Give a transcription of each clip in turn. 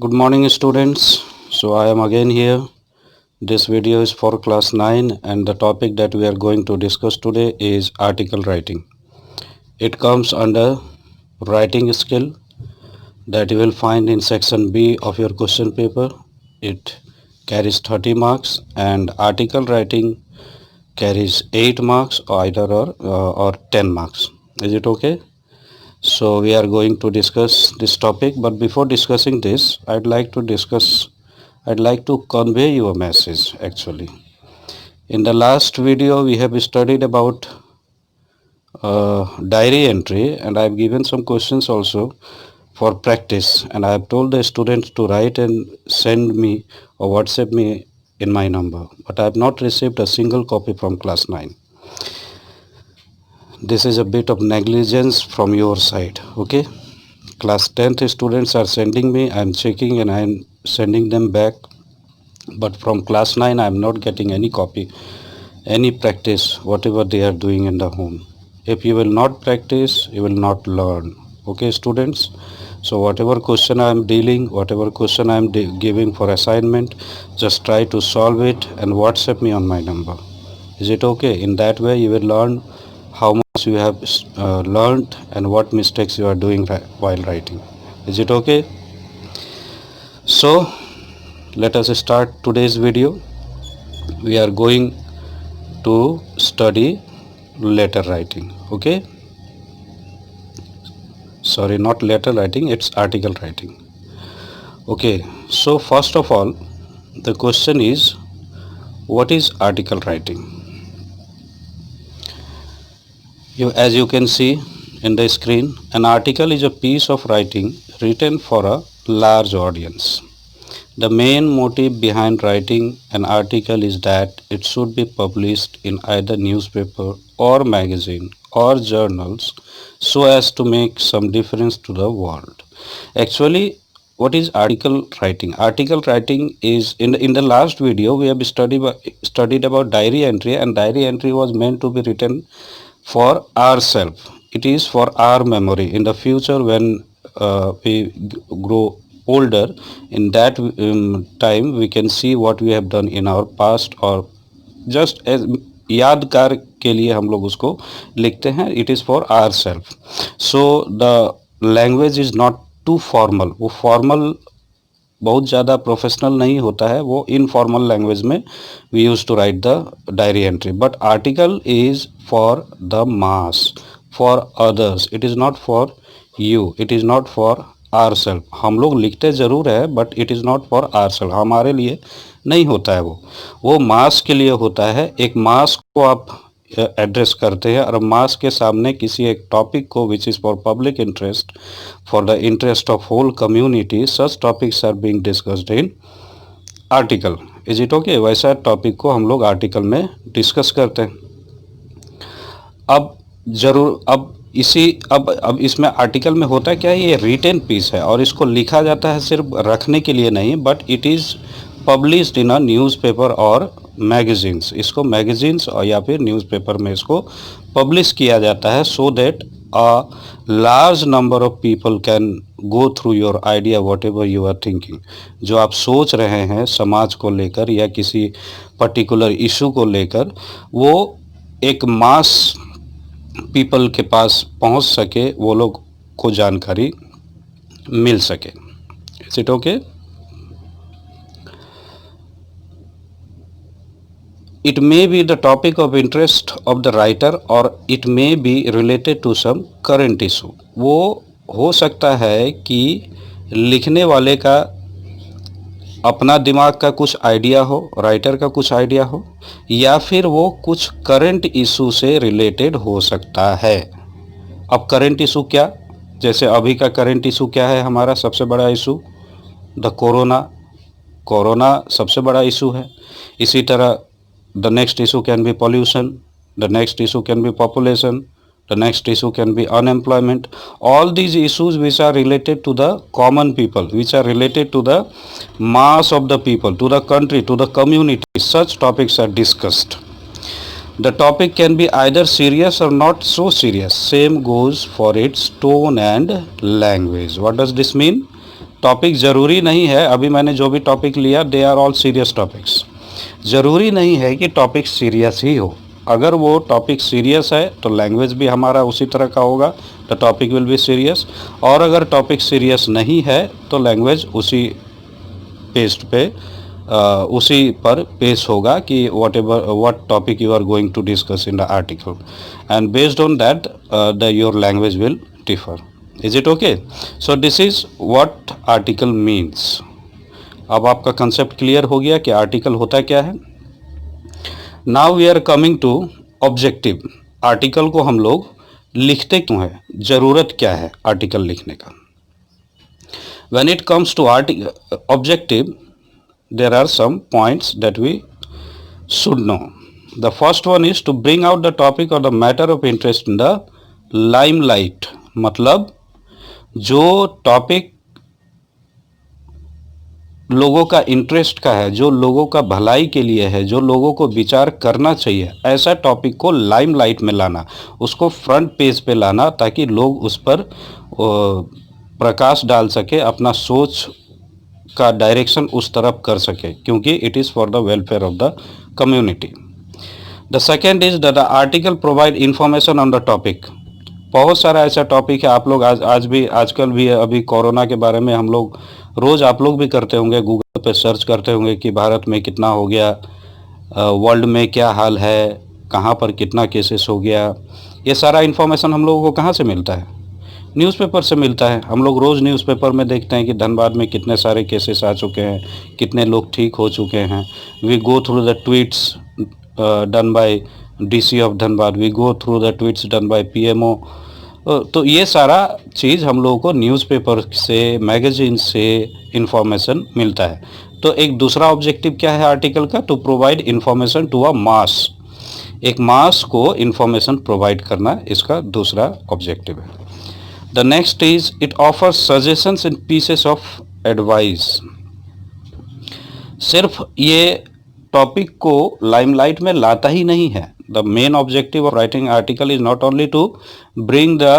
Good morning students. So I am again here. This video is for class 9 and the topic that we are going to discuss today is article writing. It comes under writing skill that you will find in section B of your question paper. It carries 30 marks and article writing carries 8 marks or 10 marks. Is it okay? So we are going to discuss this topic, but before discussing this, I'd like to convey you a message actually. In the last video, we have studied about diary entry, and I've given some questions also for practice, and I have told the students to write and send me or WhatsApp me in my number, but I have not received a single copy from class 9. This is a bit of negligence from your side, okay? Class 10th students are sending me, I am checking and I am sending them back, but from class 9 I am not getting any copy, any practice, whatever they are doing in the home. If you will not practice, you will not learn, okay students? So whatever question I am dealing, whatever question I am giving for assignment, just try to solve it and WhatsApp me on my number. Is it okay? In that way you will learn how much you have learned and what mistakes you are doing while writing. Is it okay? So let us start today's video. We are going to study letter writing. Okay, sorry, not letter writing, it's article writing. Okay, so first of all, the question is, what is article writing? As you can see in the screen, an article is a piece of writing written for a large audience. The main motive behind writing an article is that it should be published in either newspaper or magazine or journals so as to make some difference to the world. Actually, what is article writing? Article writing is in the last video we have studied about diary entry, and diary entry was meant to be written for ourselves. It is for our memory in the future when we grow older. In that time we can see what we have done in our past, और just as यादगार के लिए हम लोग उसको लिखते हैं. It is for our self. So the language is not too formal. वो फॉर्मल बहुत ज़्यादा प्रोफेशनल नहीं होता है, वो इनफॉर्मल लैंग्वेज में we use to write the diary entry. But article is for the mass, for others. It is not for you, it is not for our self. हम लोग लिखते ज़रूर है but it is not for our self. हमारे लिए नहीं होता है, वो मास के लिए होता है. एक मास को आप एड्रेस करते हैं और मास के सामने किसी एक टॉपिक को which is for public interest, for the interest of whole community, such topics are being discussed in article. Is it okay? वैसा टॉपिक को हम लोग आर्टिकल में डिस्कस करते हैं. अब अब इसमें आर्टिकल में होता क्या है, ये रिटेन पीस है और इसको लिखा जाता है सिर्फ रखने के लिए नहीं, but it is published in a newspaper और मैगजीन्स. इसको मैगजीन्स और या फिर न्यूज़पेपर में इसको पब्लिश किया जाता है so that a large number of people can go through your idea whatever you are thinking. जो आप सोच रहे हैं समाज को लेकर या किसी पर्टिकुलर इशू को लेकर, वो एक मास पीपल के पास पहुंच सके, वो लोग को जानकारी मिल सके. Is it okay? It may be the topic of interest of the writer or it may be related to some current issue. वो हो सकता है कि लिखने वाले का अपना दिमाग का कुछ आइडिया हो, राइटर का कुछ आइडिया हो, या फिर वो कुछ करंट इशू से रिलेटेड हो सकता है. अब करंट इशू क्या? जैसे अभी का करंट इशू क्या है हमारा सबसे बड़ा इशू? द कोरोना सबसे बड़ा इशू है. इसी तरह the next issue can be pollution, the next issue can be population, the next issue can be unemployment. All these issues which are related to the common people, which are related to the mass of the people, to the country, to the community, such topics are discussed. The topic can be either serious or not so serious. Same goes for its tone and language. What does this mean? Topic ज़रूरी नहीं है, अभी मैंने जो भी topic लिया they are all serious topics. ज़रूरी नहीं है कि टॉपिक सीरियस ही हो। अगर वो टॉपिक सीरियस है तो लैंग्वेज भी हमारा उसी तरह का होगा, the topic will be serious. और अगर टॉपिक सीरियस नहीं है तो लैंग्वेज उसी पेस्ट पे उसी पर पेश होगा कि what topic you are going to discuss in the article, and based on that your language will differ. Is it okay? So this is what article means. अब आपका कंसेप्ट क्लियर हो गया कि आर्टिकल होता क्या है। Now we are coming to objective. Article को हम लोग लिखते क्यों हैं, ज़रूरत क्या है आर्टिकल लिखने का। When it comes to objective, there are some points that we should know. The first one is to bring out the topic or the matter of interest in the limelight. मतलब जो topic लोगों का interest का है, जो लोगों का भलाई के लिए है, जो लोगों को विचार करना चाहिए, ऐसा टॉपिक को लाइमलाइट में लाना, उसको फ्रंट पेज पे लाना, ताकि लोग उस पर प्रकाश डाल सके, अपना सोच का डायरेक्शन उस तरफ कर सके, क्योंकि it is for the welfare of the community. The second is the article provide information on the topic. बहुत सारा ऐसा टॉपिक है, आप लोग आजकल भी अभी कोरोना के बारे में हम लोग रोज़, आप लोग भी करते होंगे, गूगल पे सर्च करते होंगे कि भारत में कितना हो गया, वर्ल्ड में क्या हाल है, कहाँ पर कितना केसेस हो गया। ये सारा इन्फॉर्मेशन हम लोगों को कहाँ से मिलता है, न्यूज़पेपर से मिलता है। हम लोग रोज़ न्यूज़पेपर में देखते हैं कि धनबाद में कितने सारे केसेस आ चुके हैं, कितने लोग ठीक हो चुके हैं। We go through the tweets done by DC of Dhanbad, we go through the tweets done by PMO. तो ये सारा चीज़ हम लोगों को न्यूज़पेपर से, मैगजीन से इंफॉर्मेशन मिलता है। तो एक दूसरा ऑब्जेक्टिव क्या है आर्टिकल का, to provide information to a mass. एक मास को इंफॉर्मेशन प्रोवाइड करना इसका दूसरा ऑब्जेक्टिव है। The next is it offers suggestions and pieces of advice. सिर्फ ये टॉपिक को लाइमलाइट में लाता ही नहीं है। The main objective of writing article is not only to bring the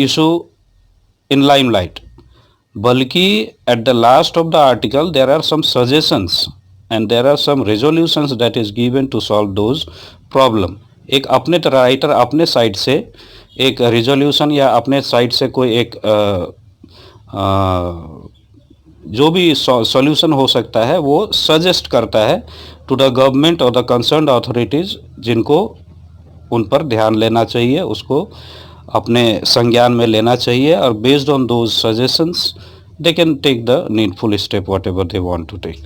issue in limelight, बल्कि at the last of the article there are some suggestions and there are some resolutions that is given to solve those problem. एक अपने writer अपने side से एक resolution या अपने side से कोई एक जो भी सॉल्यूशन हो सकता है वो सजेस्ट करता है टू द गवर्नमेंट और द कंसर्न्ड अथॉरिटीज़, जिनको उन पर ध्यान लेना चाहिए, उसको अपने संज्ञान में लेना चाहिए, और based on those suggestions they can take the needful step whatever they want to take.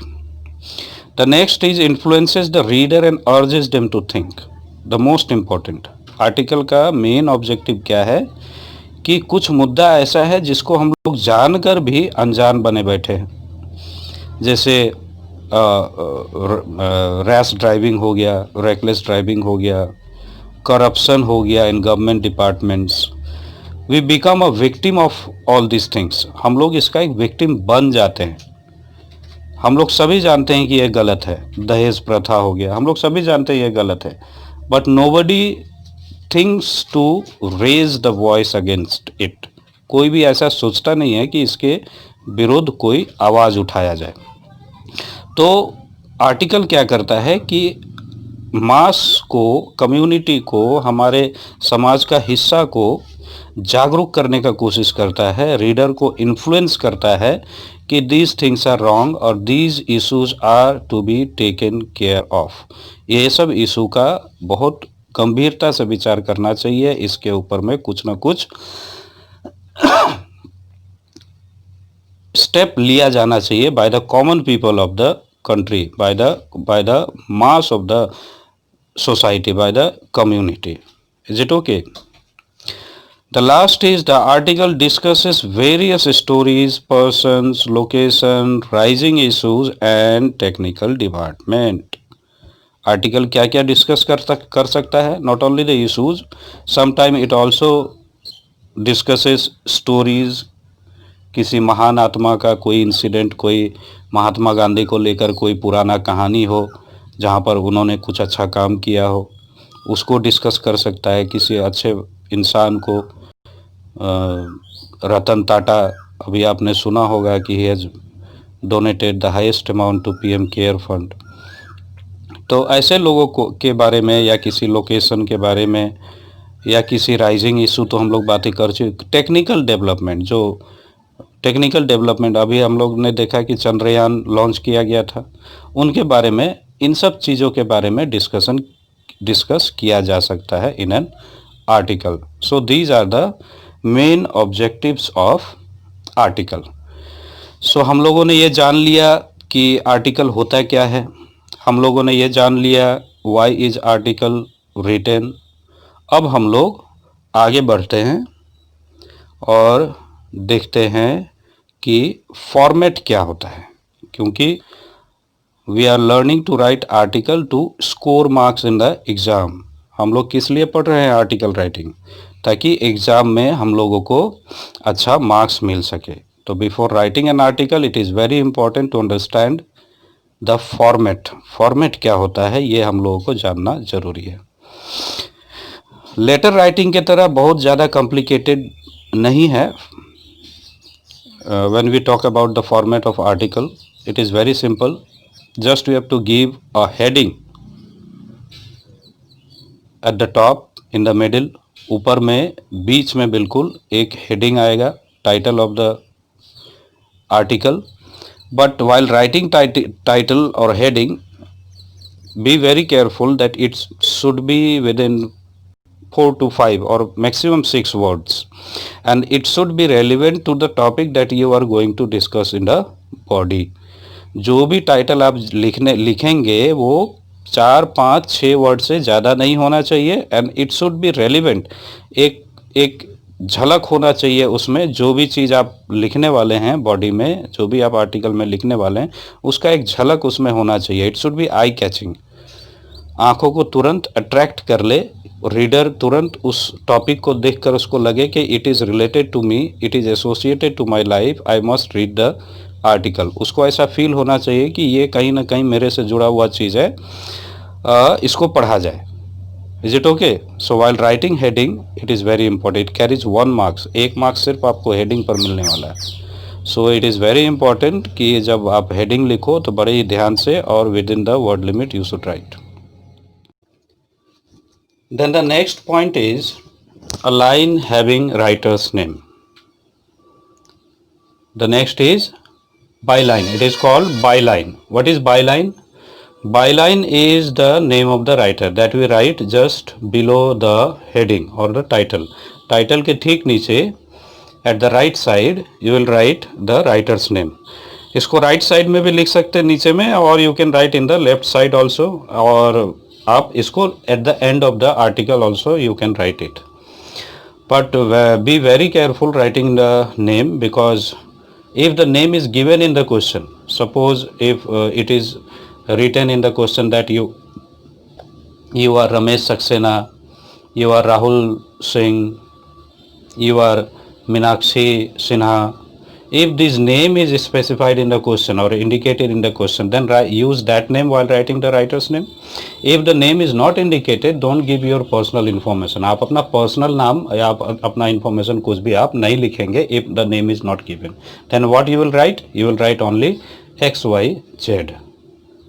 The next is influences the reader and urges them to think. The most important, article का main objective क्या है कि कुछ मुद्दा ऐसा है जिसको हम लोग जानकर भी अनजान बने बैठे हैं। जैसे रैश ड्राइविंग हो गया, रेकलेस ड्राइविंग हो गया, करप्शन हो गया in government departments. We become a victim of all this things. हम लोग इसका एक विक्टिम बन जाते हैं। हम लोग सभी जानते हैं कि ये गलत है, दहेज प्रथा हो गया, हम लोग सभी जानते हैं ये गलत है, but nobody thinks to raise the voice against it. कोई भी ऐसा सोचता नहीं है कि इसके विरुद्ध कोई आवाज़ उठाया जाए। तो आर्टिकल क्या करता है कि मास को, कम्युनिटी को, हमारे समाज का हिस्सा को जागरूक करने का कोशिश करता है, रीडर को इन्फ्लुएंस करता है कि दीज थिंग्स आर रॉन्ग और these issues are to be taken care of. ये सब इशू का बहुत गंभीरता से विचार करना चाहिए, इसके ऊपर में कुछ ना कुछ स्टेप लिया जाना चाहिए by the common people of the country, by the mass of the society, by the community. Is it okay? The last is the article discusses various stories, persons, location, rising issues and technical development. Article क्या क्या discuss कर सकता है? Not only the issues, sometime it also discusses stories. किसी महान आत्मा का कोई इंसिडेंट, कोई महात्मा गांधी को लेकर कोई पुराना कहानी हो जहाँ पर उन्होंने कुछ अच्छा काम किया हो, उसको डिस्कस कर सकता है। किसी अच्छे इंसान को रतन टाटा, अभी आपने सुना होगा कि he has donated the highest amount to PM care fund. तो ऐसे लोगों को के बारे में या किसी लोकेशन के बारे में या किसी राइजिंग इशू तो हम लोग बातें कर चुके। टेक्निकल डेवलपमेंट अभी हम लोग ने देखा कि चंद्रयान लॉन्च किया गया था, उनके बारे में, इन सब चीज़ों के बारे में डिस्कस किया जा सकता है in an article. So these are the main objectives of article. सो हम लोगों ने ये जान लिया कि आर्टिकल होता क्या है, हम लोगों ने ये जान लिया व्हाई इज आर्टिकल रिटन। अब हम लोग आगे बढ़ते हैं और देखते हैं कि फॉर्मेट क्या होता है, क्योंकि we are learning to write article to score marks in the exam. हम लोग किस लिए पढ़ रहे हैं आर्टिकल राइटिंग? ताकि एग्ज़ाम में हम लोगों को अच्छा मार्क्स मिल सके। तो before writing an article it is very important to understand the format क्या होता है, ये हम लोगों को जानना ज़रूरी है। लेटर राइटिंग के तरह बहुत ज़्यादा कॉम्प्लिकेटेड नहीं है। When we talk about the format of article, it is very simple. Just we have to give a heading at the top, in the middle, ऊपर में, बीच में बिल्कुल एक हेडिंग आएगा, title of the article. But while writing title or heading, be very careful that it should be within 4 to 5 or maximum 6 words, and it should be relevant to the topic that you are going to discuss in the body. जो भी title आप लिखेंगे वो 4, 5, 6 word से ज़्यादा नहीं होना चाहिए, and it should be relevant. एक झलक होना चाहिए उसमें, जो भी चीज़ आप लिखने वाले हैं बॉडी में, जो भी आप आर्टिकल में लिखने वाले हैं, उसका एक झलक उसमें होना चाहिए। It should be eye catching, आँखों को तुरंत अट्रैक्ट कर ले, रीडर तुरंत उस टॉपिक को देखकर उसको लगे कि it is related to me, it is associated to my life, I must read the article. उसको ऐसा फील होना चाहिए कि ये कहीं ना कहीं मेरे से जुड़ा हुआ चीज़ है, इसको पढ़ा जाए। Is it okay? So while writing heading it is very important, it carries 1 marks, 1 marks सिर्फ आपको हेडिंग पर मिलने वाला है। So it is very important कि जब आप हेडिंग लिखो तो बड़े ही ध्यान से और with in the word limit you should write. Then the next point is a line having writer's name. The next is byline. It is called byline. What is byline? Byline is the name of the writer that we write just below the heading or the title. Title के ठीक नीचे at the right side you will write the writer's name. इसको right side में भी लिख सकते हैं नीचे में, और you can write in the left side also, और आप इसको at the end of the article also you can write it, but be very careful writing the name, because if the name is given in the question, suppose if it is written in the question that you are Ramesh Saxena, you are Rahul Singh, you are Meenakshi Sinha. If this name is specified in the question or indicated in the question, then use that name while writing the writer's name. If the name is not indicated, don't give your personal information. आप अपना personal नाम या आप अपना information कुछ भी आप नहीं लिखेंगे if the name is not given. Then what you will write? You will write only XYZ.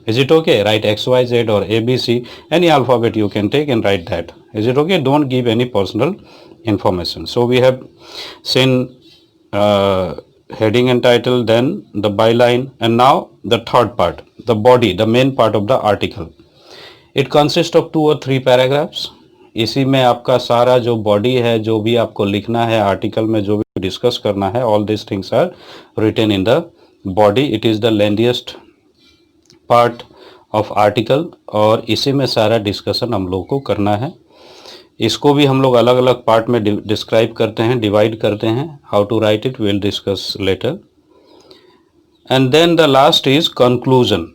Is it okay? Write XYZ or ABC, any alphabet you can take and write that. Is it okay? Don't give any personal information. So we have seen heading and title, then the byline, and now the third part, the body, the main part of the article. It consists of 2 or 3 paragraphs. इसी में आपका सारा जो body है, जो भी आपको लिखना है आर्टिकल में, जो भी डिस्कस करना है, all these things are written in the body. It is the lengthiest part of article, और इसी में सारा डिस्कशन हम लोग को करना है। इसको भी हम लोग अलग अलग पार्ट में डिस्क्राइब करते हैं, डिवाइड करते हैं। How to write it will discuss later. And then the last is conclusion.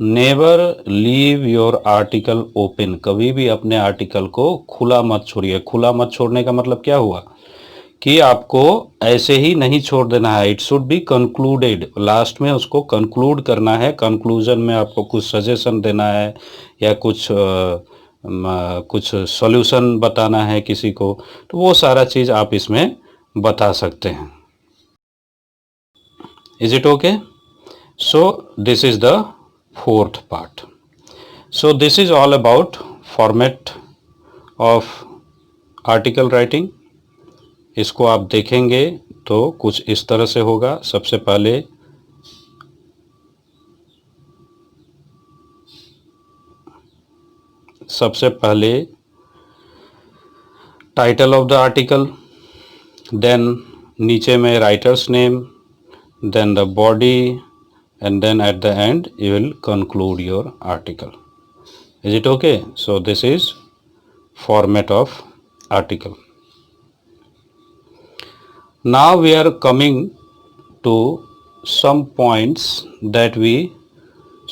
Never leave your article open. कभी भी अपने आर्टिकल को खुला मत छोड़िए। खुला मत छोड़ने का मतलब क्या हुआ कि आपको ऐसे ही नहीं छोड़ देना है। It should be concluded. Last में उसको कंक्लूड करना है। कंक्लूजन में आपको कुछ सजेशन देना है या कुछ सॉल्यूशन बताना है किसी को, तो वो सारा चीज़ आप इसमें बता सकते हैं। Is it okay? So this is the fourth part. So this is all about format of article writing. इसको आप देखेंगे तो कुछ इस तरह से होगा। सबसे पहले title of the article, then नीचे में writer's name, then the body, and then at the end you will conclude your article. Is it okay? So this is format of article. Now we are coming to some points that we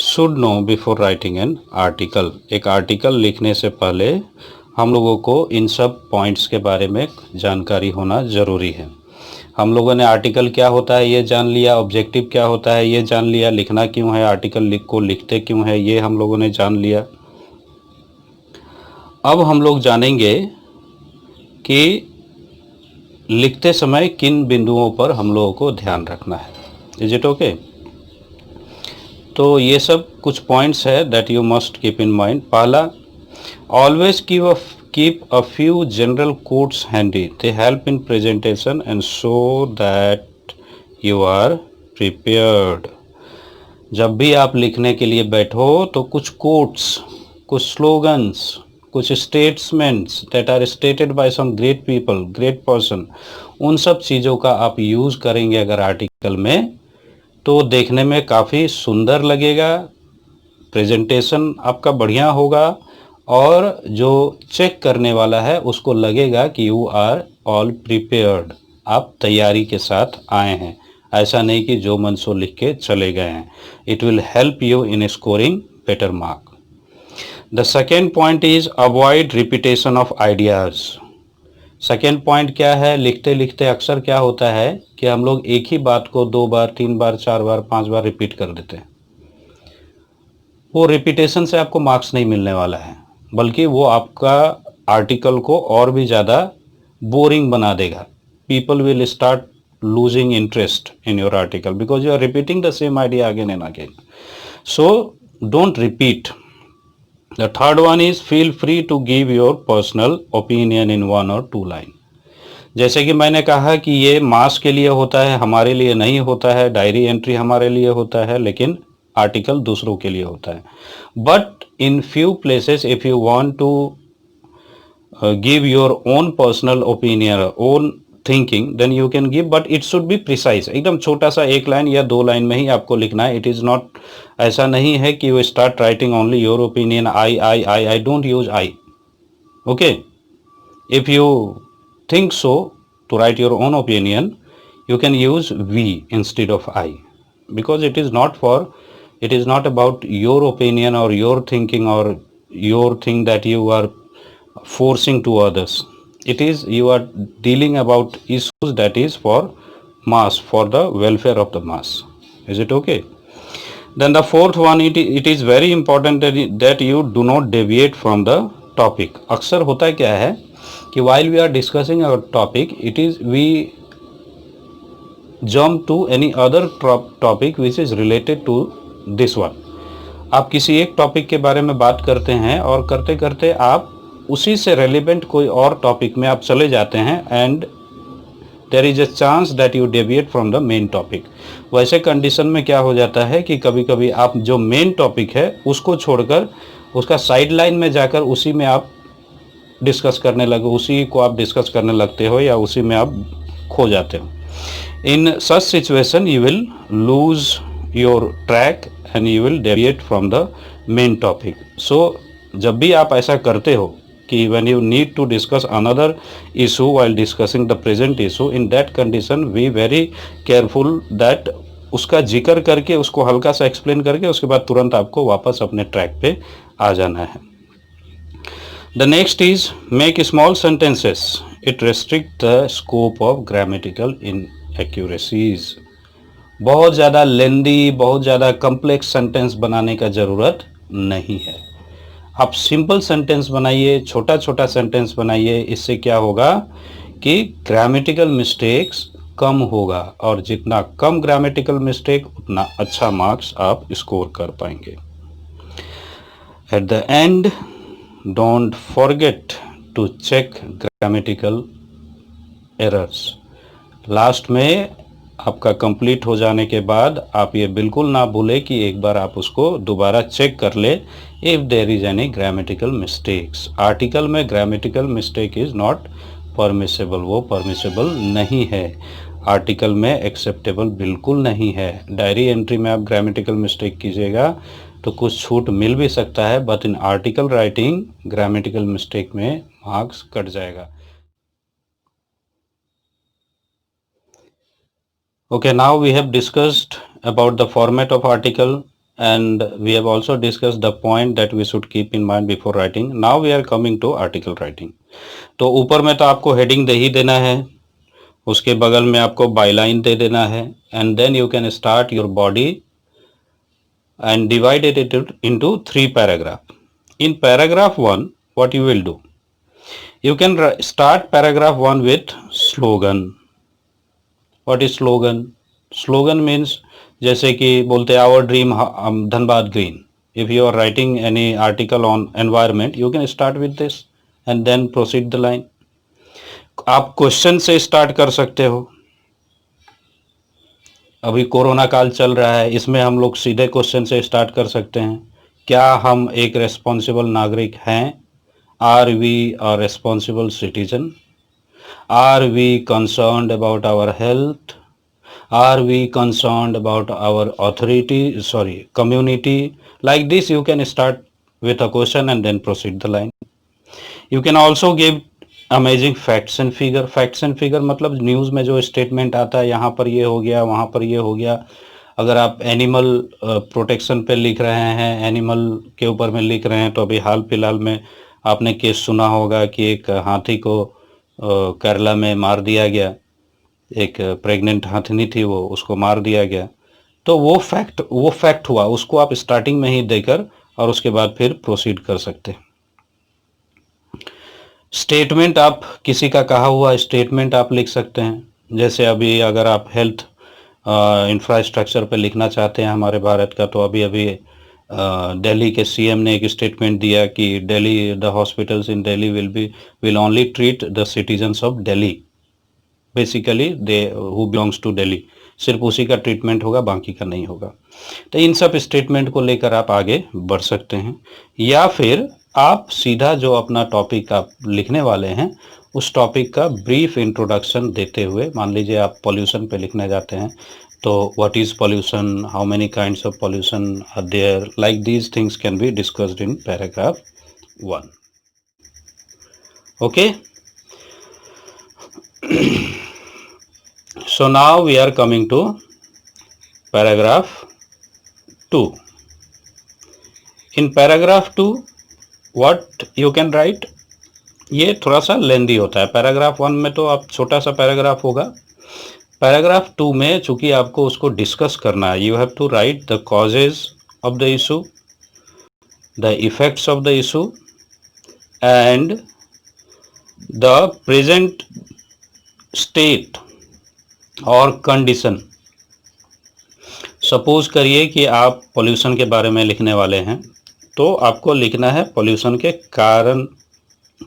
should know before writing an article. एक article लिखने से पहले हम लोगों को इन सब points के बारे में जानकारी होना ज़रूरी है। हम लोगों ने आर्टिकल क्या होता है ये जान लिया, ऑब्जेक्टिव क्या होता है ये जान लिया, लिखना क्यों है, आर्टिकल को लिखते क्यों है ये हम लोगों ने जान लिया। अब हम लोग जानेंगे कि लिखते समय किन बिंदुओं पर हम लोगों को ध्यान रखना है। Is it okay? तो ये सब कुछ पॉइंट्स है that you must keep in mind. पहला, always keep a few general quotes handy. They help in presentation and show that you are prepared. जब भी आप लिखने के लिए बैठो तो कुछ quotes, कुछ slogans, कुछ statements that are stated by some great people, great person, उन सब चीज़ों का आप यूज़ करेंगे अगर आर्टिकल में तो देखने में काफ़ी सुंदर लगेगा, प्रेजेंटेशन आपका बढ़िया होगा और जो चेक करने वाला है उसको लगेगा कि यू आर ऑल प्रिपेयर्ड, आप तैयारी के साथ आए हैं, ऐसा नहीं कि जो मन सो लिख के चले गए हैं। It will help you in scoring better mark. The second point is avoid repetition of ideas. Second point क्या है, लिखते लिखते अक्सर क्या होता है कि हम लोग एक ही बात को 2 बार 3 बार 4 बार 5 बार रिपीट कर देते हैं। वो रिपीटेशन से आपको मार्क्स नहीं मिलने वाला है, बल्कि वो आपका आर्टिकल को और भी ज़्यादा बोरिंग बना देगा। People will start losing interest in your article because you are repeating the same idea again and again. So don't repeat. The third one is feel free to give your personal opinion in 1 or 2 line. जैसे कि मैंने कहा कि ये मास के लिए होता है, हमारे लिए नहीं होता है। डायरी एंट्री हमारे लिए होता है लेकिन आर्टिकल दूसरों के लिए होता है। But in few places if you want to give your own personal opinion, own thinking, then you can give, but it should be precise. एकदम छोटा सा 1 लाइन या 2 लाइन में ही आपको लिखना है। इट इज़ नॉट, ऐसा नहीं है कि you start writing only your opinion, I don't use I. Okay, if you think so to write your own opinion, you can use we instead of I, because it is not about your opinion or your thinking or your thing that you are forcing to others. It is, you are dealing about issues that is for mass, for the welfare of the mass. Is it okay? Then the fourth one, it is very important that you do not deviate from the topic. अक्सर होता क्या है कि while we are discussing our topic, it is we jump to any other topic which is related to this one. आप किसी एक topic के बारे में बात करते हैं और करते करते आप उसी से रेलिवेंट कोई और टॉपिक में आप चले जाते हैं and there is a chance that you deviate from the main topic. वैसे कंडीशन में क्या हो जाता है कि कभी कभी आप जो मेन टॉपिक है उसको छोड़कर उसका साइड लाइन में जाकर उसी में आप डिस्कस करने लगे, उसी को आप डिस्कस करने लगते हो या उसी में आप खो जाते हो। In such situation you will lose your track and you will deviate from the main topic. So जब भी आप ऐसा करते हो कि when you need to discuss another issue while discussing the present issue, in that condition be very careful that उसका जिक्र करके उसको हल्का सा एक्सप्लेन करके उसके बाद तुरंत आपको वापस अपने ट्रैक पे आ जाना है। The next is make small sentences. It restricts the scope of grammatical inaccuracies. बहुत ज़्यादा लेंदी, बहुत ज़्यादा कम्प्लेक्स सेंटेंस बनाने का ज़रूरत नहीं है। आप सिंपल सेंटेंस बनाइए, छोटा छोटा सेंटेंस बनाइए। इससे क्या होगा कि ग्रामेटिकल मिस्टेक्स कम होगा, और जितना कम ग्रामेटिकल मिस्टेक उतना अच्छा मार्क्स आप स्कोर कर पाएंगे। At the end don't forget to check grammatical errors. Last में आपका कंप्लीट हो जाने के बाद आप ये बिल्कुल ना भूलें कि एक बार आप उसको दोबारा चेक कर ले if there is any grammatical mistakes. Article में grammatical mistake is not permissible, वो परमिसेबल नहीं है, आर्टिकल में एक्सेप्टेबल बिल्कुल नहीं है। डायरी एंट्री में आप ग्रामेटिकल मिस्टेक कीजिएगा तो कुछ छूट मिल भी सकता है, but in article writing grammatical mistake में मार्क्स कट जाएगा। Okay, now we have discussed about the format of article, and we have also discussed the point that we should keep in mind before writing. Now we are coming to article writing. तो ऊपर में तो आपको heading दे ही देना है, उसके बगल में आपको बायलाइन दे देना है, and then you can start your body and divide it into 3 paragraphs. In paragraph 1, what you will do? You can start paragraph 1 with slogan. What is slogan? Slogan means जैसे कि बोलते हैं our dream Dhanbad green. If you are writing any article on environment, you can start with this and then proceed the line. आप question से start कर सकते हो। अभी कोरोना काल चल रहा है, इसमें हम लोग सीधे क्वेश्चन से स्टार्ट कर सकते हैं। क्या हम एक रेस्पॉन्सिबल नागरिक हैं? Are we a responsible citizen? Are we concerned about our health? Are we concerned about our community? Like this you can start with a question and then proceed the line. You can also give amazing facts and figure. Facts and figure मतलब news में जो statement आता है, यहाँ पर ये हो गया, वहाँ पर ये हो गया। अगर आप एनिमल प्रोटेक्शन पे लिख रहे हैं, एनिमल के ऊपर में लिख रहे हैं, तो अभी हाल फिलहाल में आपने केस सुना होगा कि एक हाथी को केरला में मार दिया गया। एक प्रेग्नेंट हाथनी थी, वो उसको मार दिया गया। तो वो फैक्ट हुआ, उसको आप स्टार्टिंग में ही देकर और उसके बाद फिर प्रोसीड कर सकते हैं। स्टेटमेंट, आप किसी का कहा हुआ स्टेटमेंट आप लिख सकते हैं। जैसे अभी अगर आप हेल्थ इंफ्रास्ट्रक्चर पे लिखना चाहते हैं हमारे भारत का, तो अभी दिल्ली के सीएम ने एक स्टेटमेंट दिया कि Delhi the hospitals in Delhi will only treat the citizens of Delhi, basically they who belongs to Delhi, सिर्फ उसी का ट्रीटमेंट होगा, बाकी का नहीं होगा। तो इन सब स्टेटमेंट को लेकर आप आगे बढ़ सकते हैं, या फिर आप सीधा जो अपना टॉपिक आप लिखने वाले हैं उस टॉपिक का ब्रीफ इंट्रोडक्शन देते हुए, मान लीजिए आप पॉल्यूशन पे लिखने जाते हैं, तो what is pollution, how many kinds of pollution are there, like these things can be discussed in paragraph 1. Okay. So now we are coming to paragraph 2. In paragraph 2 what you can write, ये थोड़ा सा लेंदी होता है। Paragraph 1 में तो आप छोटा सा पैराग्राफ होगा, पैराग्राफ 2 में चूंकि आपको उसको डिस्कस करना है, you have to write the causes of the issue, the effects of the issue and the present state और कंडीशन। सपोज करिए कि आप पोल्यूशन के बारे में लिखने वाले हैं, तो आपको लिखना है पोल्यूशन के कारण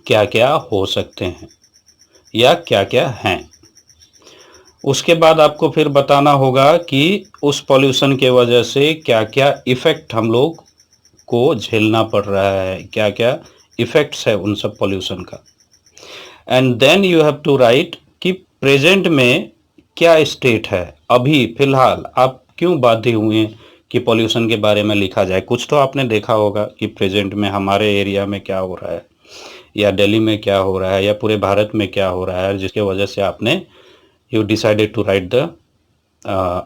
क्या क्या हो सकते हैं या क्या क्या हैं। उसके बाद आपको फिर बताना होगा कि उस पोल्यूशन के वजह से क्या क्या इफ़ेक्ट हम लोग को झेलना पड़ रहा है, क्या क्या इफ़ेक्ट्स है उन सब पोल्यूशन का। And then you have to write कि प्रेजेंट में क्या स्टेट है, अभी फ़िलहाल आप क्यों बाध्य हुए कि पोल्यूशन के बारे में लिखा जाए। कुछ तो आपने देखा होगा कि प्रेजेंट में हमारे एरिया में क्या हो रहा है, या दिल्ली में क्या हो रहा है, या पूरे भारत में क्या हो रहा है, जिसके वजह से आपने you decided to write the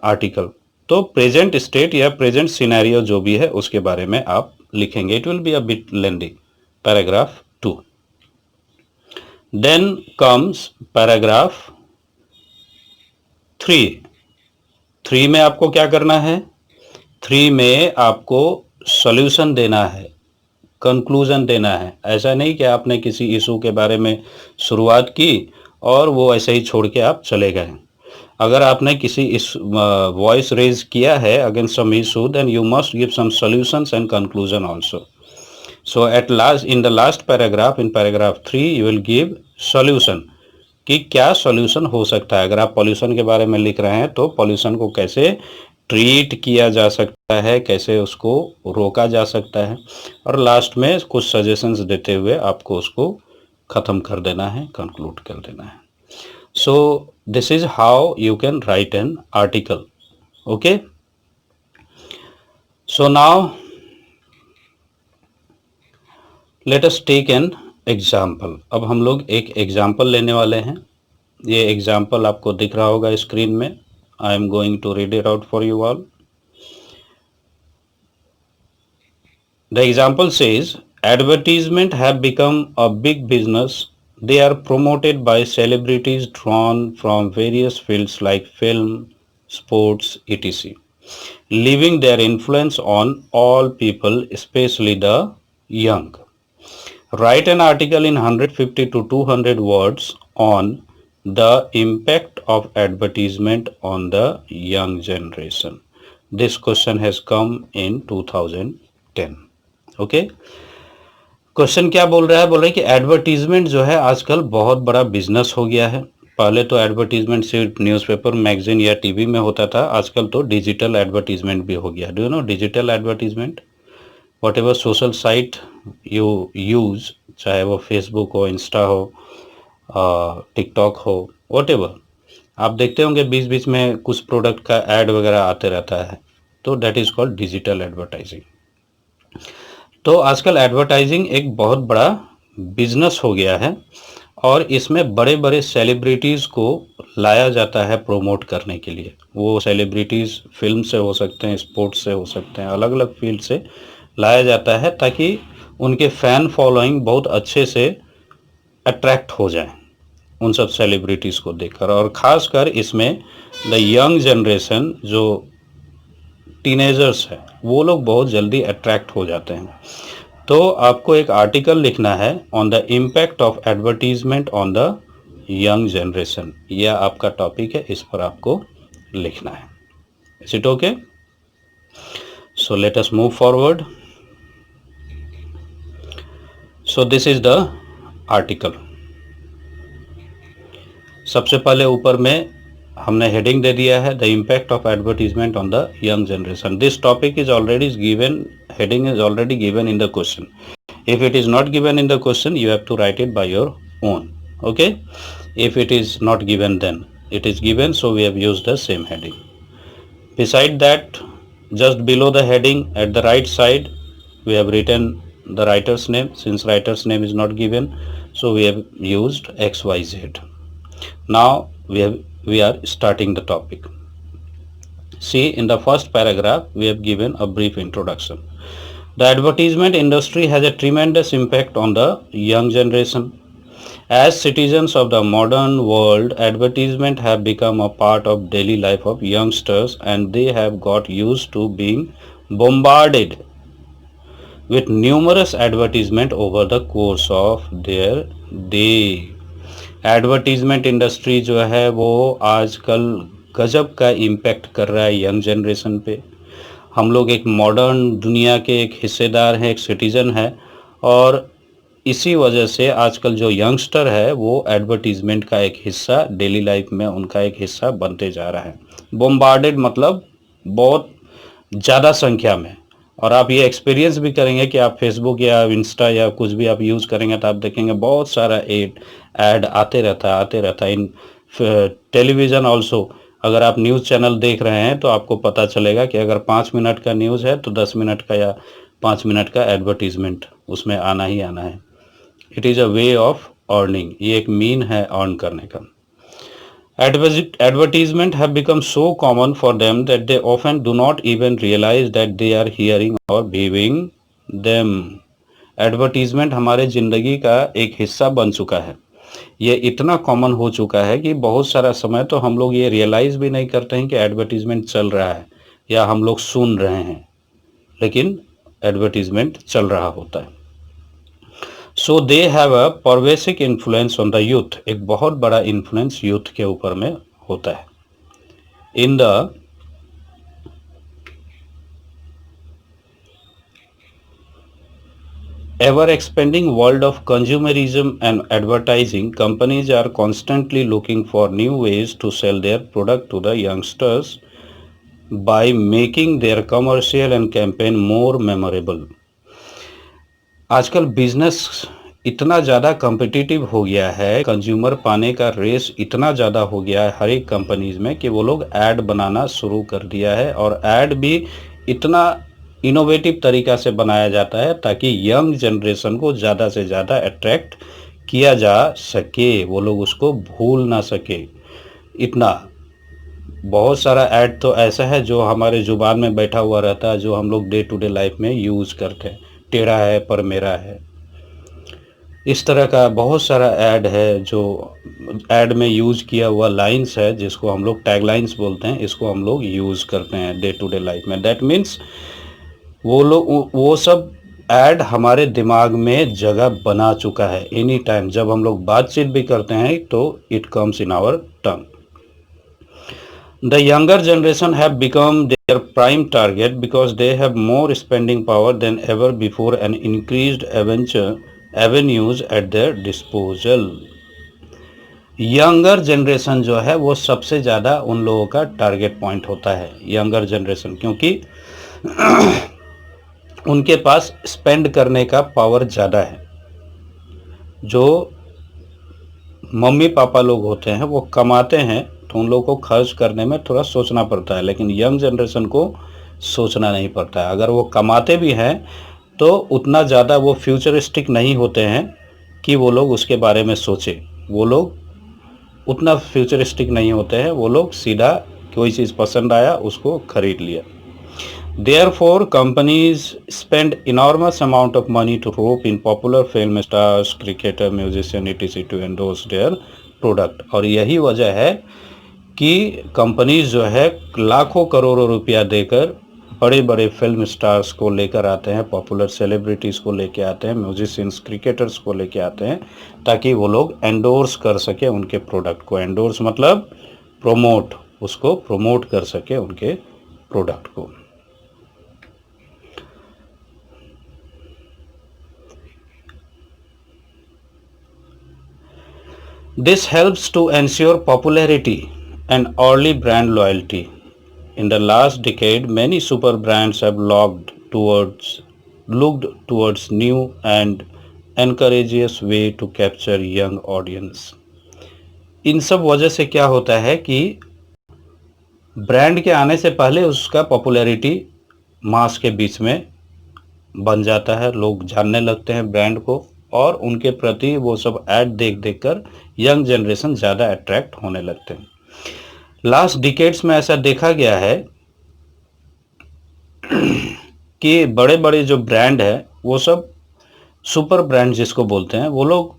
article. तो प्रेजेंट स्टेट या प्रेजेंट सिनेरियो जो भी है उसके बारे में आप लिखेंगे। It will be a bit lengthy. Paragraph 2। Then comes paragraph 3 में आपको क्या करना है, 3 में आपको सॉल्यूशन देना है, कंक्लूजन देना है। ऐसा नहीं कि आपने किसी इशू के बारे में शुरुआत की और वो ऐसे ही छोड़ के आप चले गए। अगर आपने किसी इस वॉइस रेज किया है against some issue, then you must give some solutions and conclusion also. So at last, in the last paragraph, in paragraph 3 you will give solution कि क्या सॉल्यूशन हो सकता है। अगर आप पॉल्यूशन के बारे में लिख रहे हैं तो पॉल्यूशन को कैसे ट्रीट किया जा सकता है, कैसे उसको रोका जा सकता है, और लास्ट में कुछ सजेशंस देते हुए आपको उसको ख़त्म कर देना है, कंक्लूड कर देना है। So this is how you can write an article. Okay, so now let us take an example. अब हम लोग एक एग्जाम्पल लेने वाले हैं। ये एग्जाम्पल आपको दिख रहा होगा स्क्रीन में। I am going to read it out for you all. The example says, advertisement have become a big business. They are promoted by celebrities drawn from various fields like film, sports, etc., leaving their influence on all people, especially the young. Write an article in 150 to 200 words on the impact of advertisement on the young generation. This question has come in 2010. Okay, question क्या बोल रहा है? बोल रहा है कि advertisement जो है आजकल बहुत बड़ा बिजनेस हो गया है। पहले तो एडवर्टीजमेंट सिर्फ न्यूज़पेपर, मैगजीन या टीवी में होता था, आजकल तो डिजिटल एडवर्टीजमेंट भी हो गया। Do you know digital advertisement? What ever social site you use, चाहे वो फेसबुक हो, इंस्टा हो, टिकटॉक हो, वॉट एवर, आप देखते होंगे बीच बीच में कुछ प्रोडक्ट का ऐड वगैरह आते रहता है, तो that is called digital advertising. तो आजकल एडवर्टाइजिंग एक बहुत बड़ा बिजनेस हो गया है और इसमें बड़े बड़े सेलिब्रिटीज़ को लाया जाता है प्रोमोट करने के लिए। वो सेलिब्रिटीज़ फिल्म से हो सकते हैं, स्पोर्ट्स से हो सकते हैं, अलग अलग फील्ड से लाया जाता है ताकि उनके फ़ैन फॉलोइंग बहुत अच्छे से अट्रैक्ट हो जाए उन सब सेलिब्रिटीज़ को देखकर। और ख़ासकर इसमें द यंग जनरेशन जो टीनेजर्स है वो लोग बहुत जल्दी अट्रैक्ट हो जाते हैं। तो आपको एक आर्टिकल लिखना है on the impact of advertisement on the young generation. यह आपका टॉपिक है, इस पर आपको लिखना है। Is it okay? So let us move forward. So this is the article. सबसे पहले ऊपर में हमने हेडिंग दे दिया है the impact of advertisement on the young generation. This topic is already given, heading is already given in the question. If it is not given in the question you have to write it by your own. Okay, if it is not given then it is given, so we have used the same heading. Beside that, just below the heading at the right side we have written the writer's name. Since writer's name is not given, so we have used XYZ. Now we are starting the topic. See, in the first paragraph we have given a brief introduction. The advertisement industry has a tremendous impact on the young generation. As citizens of the modern world, advertisement have become a part of daily life of youngsters, and they have got used to being bombarded with numerous advertisement over the course of their day. Advertisement industry जो है वो आजकल गजब का impact कर रहा है young generation पे। हम लोग एक मॉडर्न दुनिया के एक हिस्सेदार हैं, एक सिटीज़न है, और इसी वजह से आजकल जो यंगस्टर है वो एडवर्टीजमेंट का एक हिस्सा, डेली लाइफ में उनका एक हिस्सा बनते जा रहा है। बोम्बार्डेड मतलब बहुत ज़्यादा संख्या में। और आप ये एक्सपीरियंस भी करेंगे कि आप फेसबुक या इंस्टा या कुछ भी आप यूज़ करेंगे तो आप देखेंगे बहुत सारा ऐड आते रहता है इन टेलीविज़न ऑल्सो। अगर आप न्यूज़ चैनल देख रहे हैं तो आपको पता चलेगा कि अगर 5 मिनट का न्यूज़ है तो 10 मिनट का या 5 मिनट का एडवर्टीजमेंट उसमें आना ही आना है। It is a way of earning, ये एक मीन है अर्न करने का। Advertisement have become so common for them that they often do not even realize that they are hearing or viewing them. Advertisement हमारे ज़िंदगी का एक हिस्सा बन चुका है। ये इतना कॉमन हो चुका है कि बहुत सारा समय तो हम लोग ये रियलाइज़ भी नहीं करते हैं कि एडवर्टीजमेंट चल रहा है या हम लोग सुन रहे हैं, लेकिन एडवर्टीजमेंट चल रहा होता है। So they have a pervasive influence on the youth, एक बहुत बड़ा इन्फ्लुएंस यूथ के ऊपर में होता है। In the ever expanding world of consumerism and advertising, companies are constantly looking for new ways to sell their product to the youngsters by making their commercial and campaign more memorable. आजकल business इतना ज़्यादा competitive हो गया है, consumer पाने का race इतना ज़्यादा हो गया है हर एक कंपनीज में कि वो लोग ऐड बनाना शुरू कर दिया है, और ऐड भी इतना इनोवेटिव तरीका से बनाया जाता है ताकि यंग जनरेशन को ज़्यादा से ज़्यादा अट्रैक्ट किया जा सके, वो लोग उसको भूल ना सके। इतना बहुत सारा ऐड तो ऐसा है जो हमारे ज़ुबान में बैठा हुआ रहता है, जो हम लोग डे टू डे लाइफ में यूज़ करते हैं। टेढ़ा है पर मेरा है, इस तरह का बहुत सारा ऐड है जो ऐड में यूज़ किया हुआ लाइंस है, जिसको हम लोग टैग लाइंस बोलते हैं। इसको हम लोग यूज़ करते हैं डे टू डे लाइफ में। दैट मीन्स वो सब ऐड हमारे दिमाग में जगह बना चुका है। एनी टाइम जब हम लोग बातचीत भी करते हैं तो it comes in our tongue. The younger generation have become their prime target because they have more spending power than ever before and increased avenues at their disposal. Younger generation जो है वो सबसे ज़्यादा उन लोगों का टारगेट पॉइंट होता है, यंगर जनरेशन, क्योंकि उनके पास स्पेंड करने का पावर ज़्यादा है। जो मम्मी पापा लोग होते हैं वो कमाते हैं तो उन लोगों को खर्च करने में थोड़ा सोचना पड़ता है, लेकिन यंग जनरेशन को सोचना नहीं पड़ता है। अगर वो कमाते भी हैं तो उतना ज़्यादा वो फ्यूचरिस्टिक नहीं होते हैं कि वो लोग उसके बारे में सोचें। वो लोग उतना फ्यूचरिस्टिक नहीं होते हैं, वो लोग सीधा कोई चीज़ पसंद आया उसको खरीद लिया। Therefore, companies spend enormous amount of money to rope in popular film stars, cricketer, musician, etc. to endorse their product। और यही वजह है कि कंपनीज जो है लाखों करोड़ों रुपया देकर बड़े बड़े फिल्म स्टार्स को लेकर आते हैं, पॉपुलर सेलिब्रिटीज़ को लेकर आते हैं, म्यूजिशियंस, क्रिकेटर्स को लेकर आते हैं, ताकि वो लोग एंडोर्स कर सके उनके प्रोडक्ट को। एंडोर्स मतलब प्रोमोट, उसको प्रोमोट कर सके उनके प्रोडक्ट को। This helps to ensure popularity and early brand loyalty. In the last decade, many super brands have looked towards new and encourageous way to capture young audience. इन सब वजह से क्या होता है कि ब्रांड के आने से पहले उसका पॉपुलैरिटी मास के बीच में बन जाता है, लोग जानने लगते हैं ब्रांड को, और उनके प्रति वो सब ऐड देख देख कर यंग जनरेशन ज़्यादा अट्रैक्ट होने लगते हैं। लास्ट डिकेड्स में ऐसा देखा गया है कि बड़े बड़े जो ब्रांड है वो सब सुपर ब्रांड जिसको बोलते हैं, वो लोग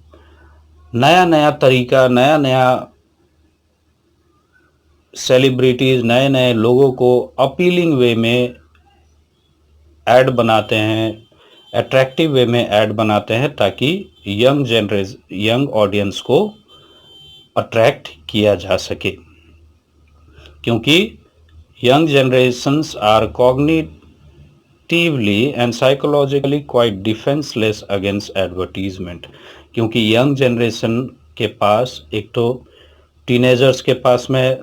नया नया तरीका, नया नया सेलिब्रिटीज़, नए नए लोगों को अपीलिंग वे में ऐड बनाते हैं, अट्रैक्टिव वे में ऐड बनाते हैं, ताकि यंग ऑडियंस को अट्रैक्ट किया जा सके। क्योंकि young generations are cognitively and psychologically quite defenceless against advertisement. क्योंकि यंग जनरेशन के पास, एक तो टीनेजर्स के पास में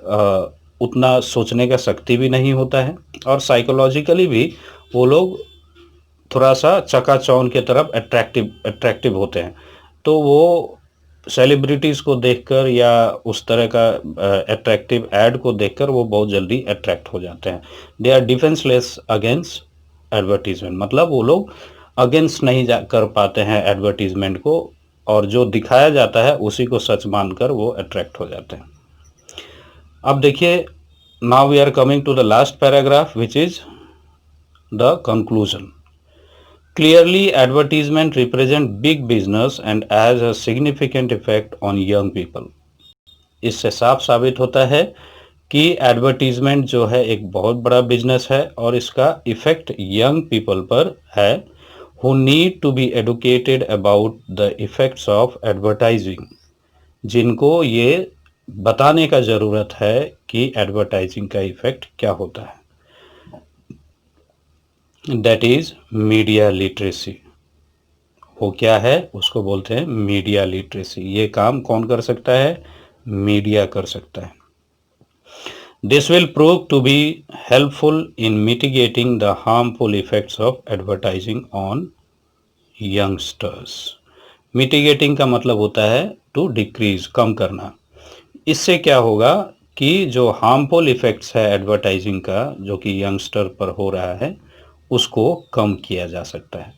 उतना सोचने का शक्ति भी नहीं होता है, और साइकोलॉजिकली भी वो लोग थोड़ा सा चकाचौंध के तरफ अट्रैक्टिव होते हैं। तो वो सेलिब्रिटीज़ को देखकर या उस तरह का अट्रैक्टिव ऐड को देखकर वो बहुत जल्दी अट्रैक्ट हो जाते हैं। They are defenceless against advertisement, मतलब वो लोग अगेंस्ट नहीं कर पाते हैं एडवर्टीजमेंट को, और जो दिखाया जाता है उसी को सच मानकर वो अट्रैक्ट हो जाते हैं। अब देखिए, now we are coming to the last paragraph which is the conclusion. Clearly, advertisement represent big business and has a significant effect on young people। इससे साफ साबित होता है कि एडवर्टीजमेंट जो है एक बहुत बड़ा बिजनेस है और इसका इफेक्ट यंग पीपल पर है। who need to be educated about the effects of advertising, जिनको ये बताने का ज़रूरत है कि एडवर्टाइजिंग का इफेक्ट क्या होता है. That is media literacy. वो क्या है, उसको बोलते हैं मीडिया लिटरेसी. ये काम कौन कर सकता है, मीडिया कर सकता है. This will prove to be helpful in mitigating the harmful effects of advertising on youngsters. Mitigating का मतलब होता है टू डिक्रीज, कम करना. इससे क्या होगा कि जो हार्मफुल इफेक्ट्स है एडवर्टाइजिंग का जो कि यंगस्टर पर हो रहा है उसको कम किया जा सकता है.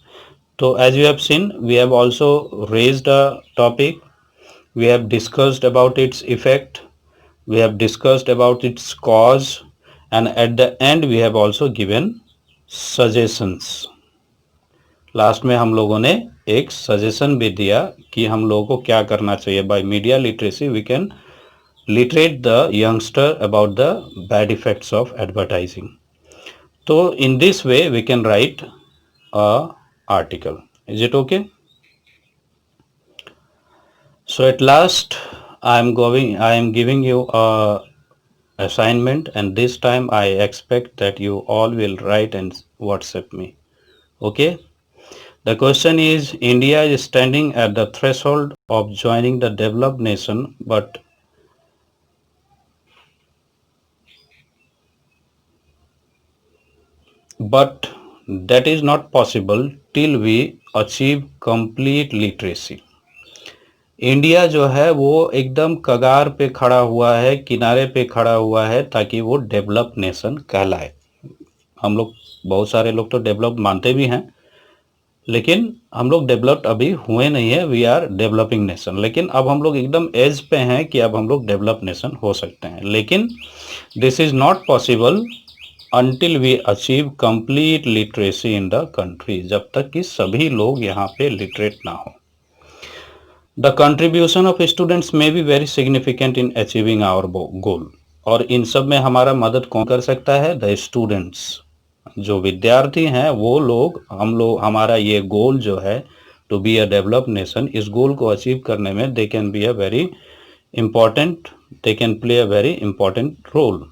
So as you have seen, we have also raised a topic, we have discussed about its effect, we have discussed about its cause, and at the end we have also given suggestions. Last में हम लोगों ने एक suggestion भी दिया कि हम लोगों को क्या करना चाहिए. By media literacy we can literate the youngster about the bad effects of advertising. So in this way we can write a article. Is it okay? So at last I am giving you a assignment, and this time I expect that you all will write and WhatsApp me. Okay? The question is, India is standing at the threshold of joining the developed nation, but that is not possible till we achieve complete literacy. India जो है वो एकदम कगार पे खड़ा हुआ है, किनारे पे खड़ा हुआ है ताकि वो डेवलप नेशन कहलाए. हम लोग बहुत सारे लोग तो डेवलप मानते भी हैं, लेकिन हम लोग डेवलप्ड अभी हुए नहीं है. We are developing nation. लेकिन अब हम लोग एकदम एज पे हैं कि अब हम लोग डेवलप नेशन हो सकते हैं. लेकिन this is not possible until we achieve complete literacy in the country, जब तक कि सभी लोग यहाँ पे लिटरेट ना हो. The contribution of students may be very significant in achieving our goal. और इन सब में हमारा मदद कौन कर सकता है, the students. जो विद्यार्थी हैं वो लोग, हम लोग, हमारा ये गोल जो है to be a developed nation, इस गोल को अचीव करने में they can be a very important, they can play a very important role.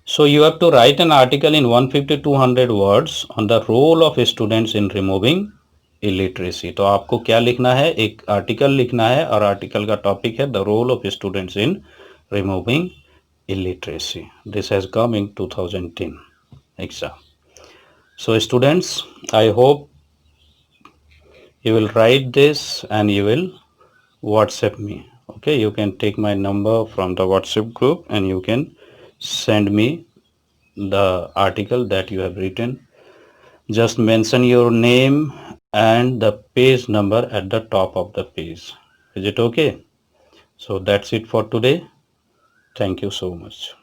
So you have to write an article in 150-200 words on the role of students in removing illiteracy. तो आपको क्या लिखना है, एक article लिखना है और article का टॉपिक है the role of students in removing illiteracy. This has come in 2010 exam. So students, I hope you will write this and you will WhatsApp me. Okay, you can take my number from the WhatsApp group and you can send me the article that you have written. Just mention your name and the page number at the top of the page. Is it okay? So that's it for today. Thank you so much.